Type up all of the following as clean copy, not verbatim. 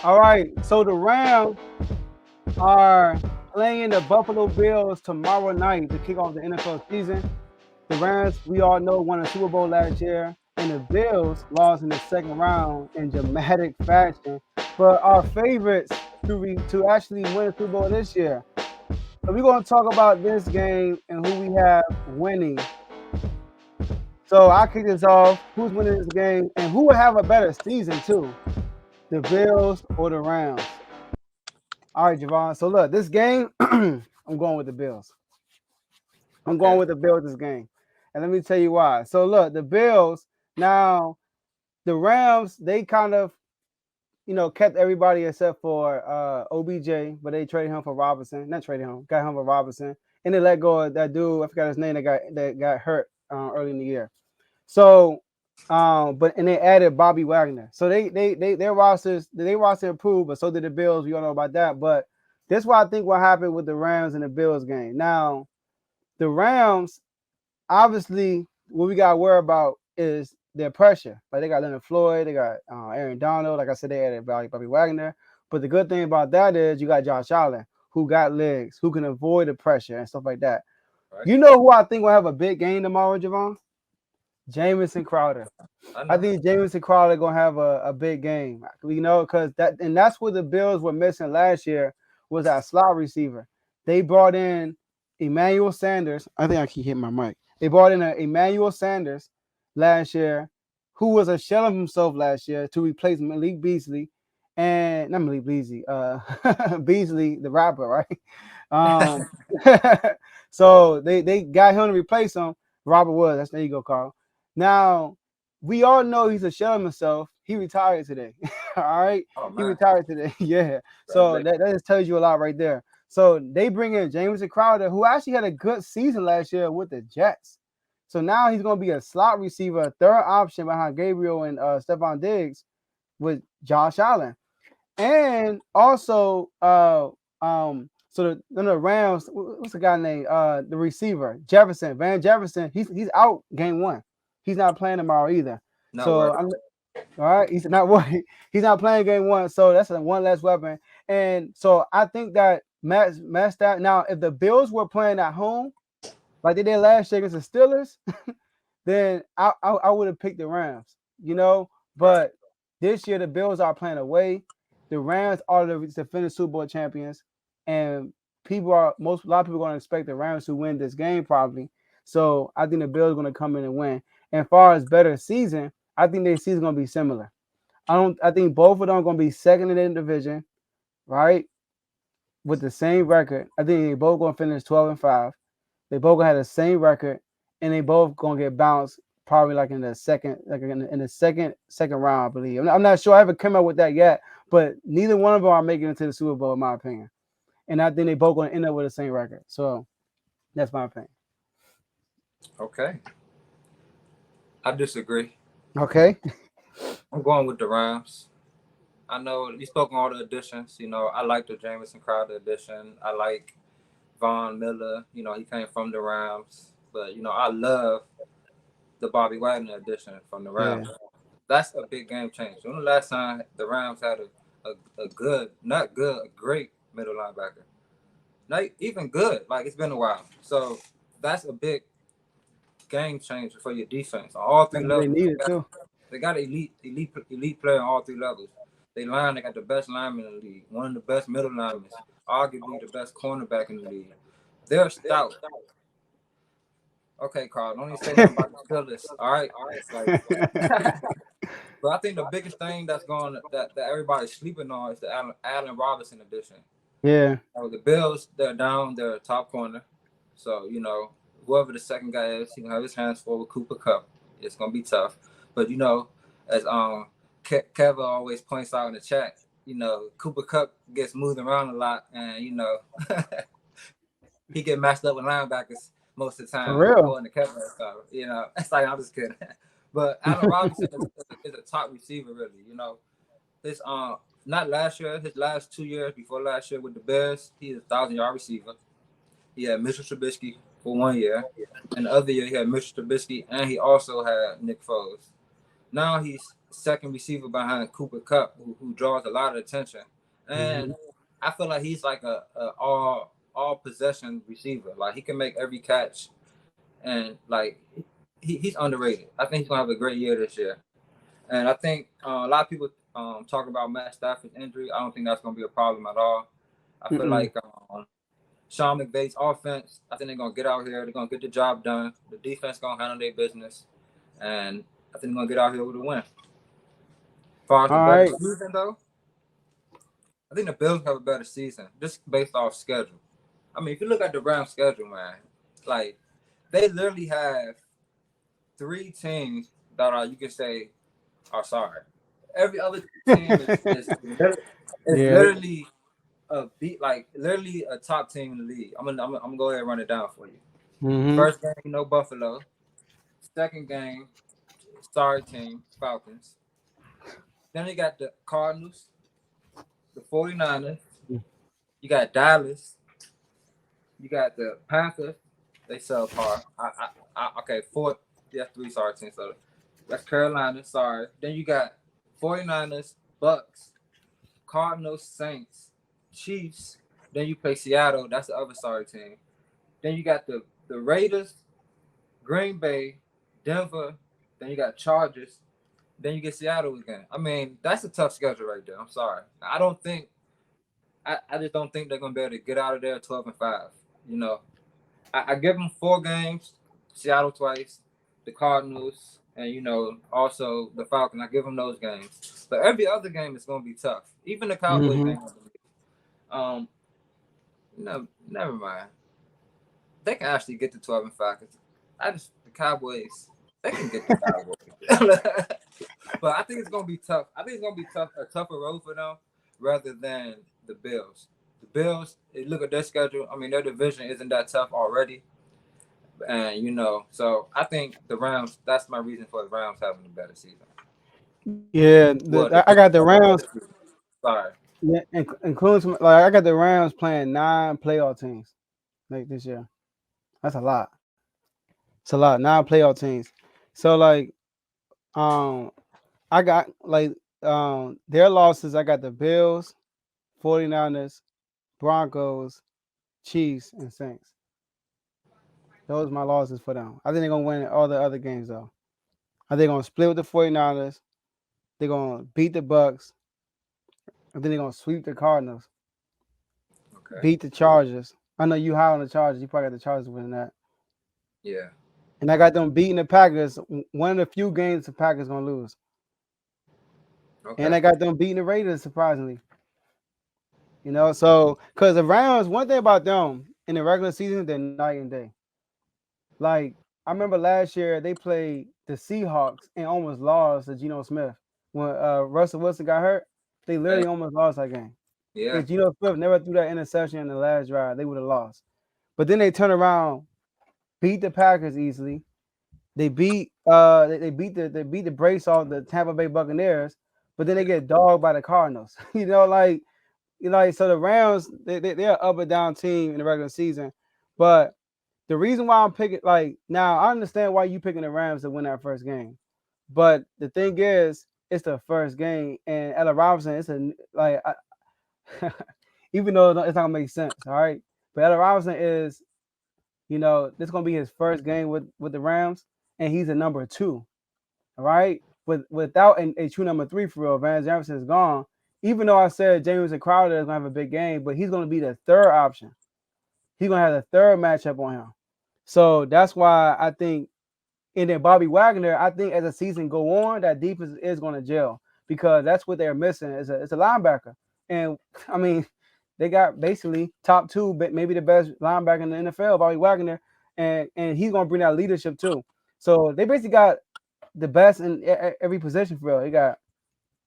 All right. So the Rams are playing the Buffalo Bills tomorrow night to kick off the NFL season. The Rams, we all know, won a Super Bowl last year, and the Bills lost in the second round in dramatic fashion, but are favorites to actually win the Super Bowl this year. So we're going to talk about this game and who we have winning. So I'll kick this off. Who's winning this game and who will have a better season too? The Bills or the Rams? All right, Javon. So look, this game, I'm going with the Bills. I'm going Okay. with the Bills this game. And let me tell you why. So look, the Bills, now the Rams, they kind of, kept everybody except for OBJ, but they traded him for Robinson. Not traded him, got him for Robinson. And they let go of that dude, I forgot his name, that got hurt early in the year. So, but and they added Bobby Wagner. So their roster improved, but so did the Bills. We all know about that. But this is what I think what happened with the Rams and the Bills game. Now, the Rams, obviously, what we got to worry about is their pressure. Like they got Leonard Floyd, they got Aaron Donald. Like I said, they added Bobby Wagner. But the good thing about that is you got Josh Allen, who got legs, who can avoid the pressure and stuff like that. Right. You know who I think will have a big game tomorrow, Javon? Jamison Crowder. I I know. think Jamison Crowder gonna have a big game. Because that's what the Bills were missing last year was that slot receiver. They brought in Emmanuel Sanders. I think I keep hitting my mic. They brought in Emmanuel Sanders last year, who was a shell of himself last year to replace Malik Beasley, and not Malik Beasley, Beasley the rapper, right? Um, so they got him to replace him. Robert Woods. There you go, Carl. Now we all know he's a shell of himself. He retired today. All right. Oh He man. retired today. Yeah. So Congratulations. that just tells you a lot right there. So they bring in Jameson Crowder, who actually had a good season last year with the Jets. So now he's going to be a slot receiver, a third option behind Gabriel and Stephon Diggs with Josh Allen. And also, the Rams, what's the guy named? The receiver, Jefferson, Van Jefferson, he's out game one. He's not playing tomorrow either. Not So worried. I'm all right. He's not worried. He's not playing game one. So that's one less weapon. And so I think that matched that. Now, if the Bills were playing at home like they did last year against the Steelers, then I would have picked the Rams. Right. But this year the Bills are playing away. The Rams are the defending Super Bowl champions, and a lot of people are going to expect the Rams to win this game probably. So I think the Bills are going to come in and win. And as far as better season, I think their season is going to be similar. I think both of them are going to be second in the division, right? With the same record. I think they both going to finish 12-5. They both gonna have the same record, and they both gonna get bounced probably like in the second, second round, I believe. I'm not sure. I haven't come up with that yet, but neither one of them are making it to the Super Bowl, in my opinion. And I think they both gonna end up with the same record. So that's my opinion. Okay. I disagree. Okay. I'm going with the Rams. I know you spoke on all the additions. I like the Jamison Crowder addition. I like Von Miller. He came from the Rams. But I love the Bobby Wagner addition from the Yeah. Rams. That's a big game change. When the last time the Rams had a good, not good, a great middle linebacker? Not even good. Like it's been a while. So that's a big game changer for your defense on all three That's what they levels. needed too. They got elite player on all three levels. They got the best lineman in the league, one of the best middle linemen, arguably the best cornerback in the league. They're stout. Okay, Carl, don't even say nothing about the Steelers. All right, like, but I think the biggest thing that everybody's sleeping on is the Allen Robinson edition. Yeah. The Bills, they're down, they're top corner. So, whoever the second guy is, he gonna have his hands full with Cooper Cup. It's gonna be tough. But as Kevin always points out in the chat, Cooper Cup gets moved around a lot, and he get matched up with linebackers most of the For time, real. according to Kevin. So, it's like I'm just kidding. But Allen Robinson is a top receiver, really. His not last year, his last 2 years before last year with the Bears, he is a 1,000-yard receiver. He had Mitchell Trubisky for 1 year, and the other year he had Mitchell Trubisky, and he also had Nick Foles. Now he's second receiver behind Cooper Cup, who draws a lot of attention. And I feel like he's like a all possession receiver. Like he can make every catch, and like he's underrated. I think he's gonna have a great year this year. And I think a lot of people talk about Matt Stafford's injury. I don't think that's gonna be a problem at all. I feel like Sean McVay's offense, I think they're gonna get out here. They're gonna get the job done. The defense gonna handle their business, and I think they're gonna get out here with a win. As far as the All better right. season, though, I think the Bills have a better season just based off schedule. I mean, if you look at the Browns' schedule, man, like they literally have three teams that are you can say are sorry. Every other team is Yeah. literally a beat, like literally a top team in the league. I'm gonna go ahead and run it down for you. First game, no Buffalo. Second game, sorry team, Falcons. Then you got the Cardinals, the 49ers. You got Dallas. You got the Panthers. They subpar. Okay, four. Yeah, three sorry teams. So that's Carolina. Sorry. Then you got 49ers, Bucks, Cardinals, Saints, Chiefs. Then you play Seattle. That's the other sorry team. Then you got the Raiders, Green Bay, Denver. Then you got Chargers. Then you get Seattle again. I mean, that's a tough schedule right there. I'm sorry. I don't think. I just don't think they're gonna be able to get out of there 12-5. You know, I give them 4 games. Seattle twice, the Cardinals, and also the Falcons. I give them those games. But every other game is gonna be tough. Even the Cowboys game. No, never mind. They can actually get to 12-5. The Cowboys. They can get the Cowboys. But I think it's gonna be tough. I think it's gonna be a tougher road for them rather than the Bills. The Bills, look at their schedule. I mean, their division isn't that tough already, and so I think the Rams. That's my reason for the Rams having a better season. Yeah, I got the Rams. Sorry. Yeah, including some, like I got the Rams playing 9 playoff teams like this year. That's a lot. It's a lot. 9 playoff teams. So like, I got like their losses. I got the Bills, 49ers, Broncos, Chiefs, and Saints. Those are my losses for them. I think they're gonna win all the other games though. I think they're gonna split with the 49ers. They're gonna beat the Bucks. I think they're gonna sweep the Cardinals. Okay. Beat the Chargers. I know you high on the Chargers. You probably got the Chargers winning that. Yeah. And I got them beating the Packers. One of the few games the Packers gonna lose. Okay. And I got them beating the Raiders surprisingly. So because the Rams, one thing about them in the regular season, they're night and day. Like I remember last year they played the Seahawks and almost lost to Geno Smith when Russell Wilson got hurt. They literally almost lost that game. Yeah. If Geno Smith never threw that interception in the last drive, they would have lost. But then they turn around, beat the Packers easily. They beat they beat the brace off the Tampa Bay Buccaneers, but then they get dogged by the Cardinals. So the Rams they're an up and down team in the regular season, but the reason why I'm picking now I understand why you picking the Rams to win that first game, but the thing is it's the first game and Allen Robinson even though it's not gonna make sense, all right. But Allen Robinson is this is gonna be his first game with the Rams, and he's a number 2, all right. Without a true number 3 for real, Van Jefferson is gone. Even though I said James and Crowder is gonna have a big game, but he's gonna be the third option. He's gonna have the third matchup on him. So that's why I think, and then Bobby Wagner, I think as the season go on, that defense is gonna gel because that's what they're missing. It's a linebacker, and I mean, they got basically top 2, but maybe the best linebacker in the NFL, Bobby Wagner, and he's gonna bring that leadership too. So they basically got the best in every position for real. They got.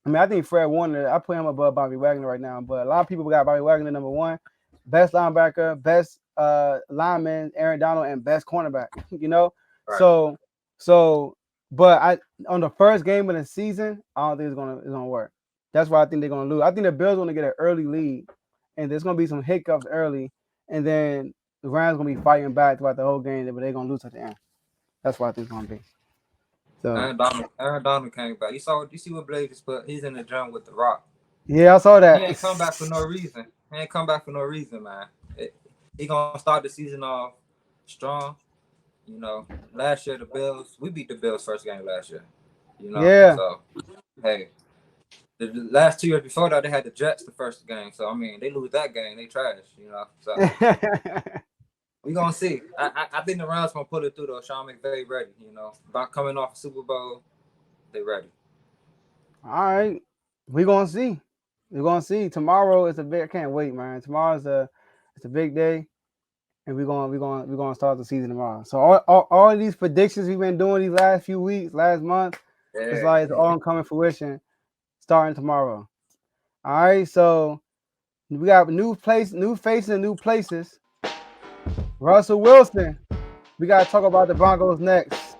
I think Fred Warner, I put him above Bobby Wagner right now, but a lot of people got Bobby Wagner number 1, best linebacker, best lineman, Aaron Donald, and best cornerback. Right. So, but I on the first game of the season, I don't think it's gonna work. That's why I think they're gonna lose. I think the Bills gonna get an early lead, and there's gonna be some hiccups early, and then the Rams gonna be fighting back throughout the whole game, but they're gonna lose at the end. That's what I think it's gonna be. So Aaron Donald came back. You see what Blazers put? He's in the gym with the Rock. yeah, I saw He that. ain't come back for no reason. He ain't come back for no reason, man. He gonna start the season off strong. You know, last year the Bills, we beat the Bills first game last year. You know, Yeah. so hey, the last 2 years before that they had the Jets the first game. So I mean, they lose that game, they trash. You know, so we gonna see. I think the Rams gonna pull it through though. Sean McVay ready. You know, about coming off a Super Bowl, they ready. All right, we gonna see. We're gonna see. Tomorrow is a big. I can't wait, man. Tomorrow's it's a big day, and we're gonna start the season tomorrow. So all of these predictions we've been doing these last few weeks, last month, it's like it's all coming fruition starting tomorrow. All right, so we got new faces, and new places. Russell Wilson. We gotta talk about the Broncos next.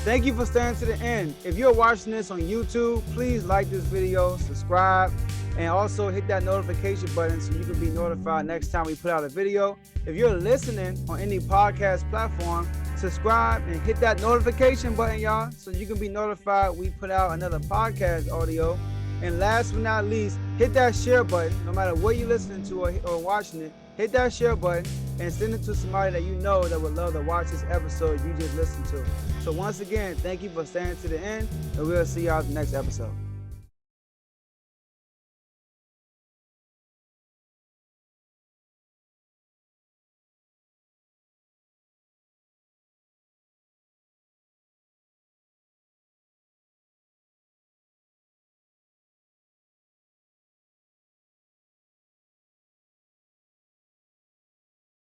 Thank you for staying to the end. If you're watching this on YouTube, please like this video, subscribe, and also hit that notification button so you can be notified next time we put out a video. If you're listening on any podcast platform, subscribe and hit that notification button, y'all, so you can be notified we put out another podcast audio. And last but not least, hit that share button. No matter what you're listening to or watching it, hit that share button and send it to somebody that you know that would love to watch this episode you just listened to. So once again, thank you for staying to the end, and we'll see y'all in the next episode.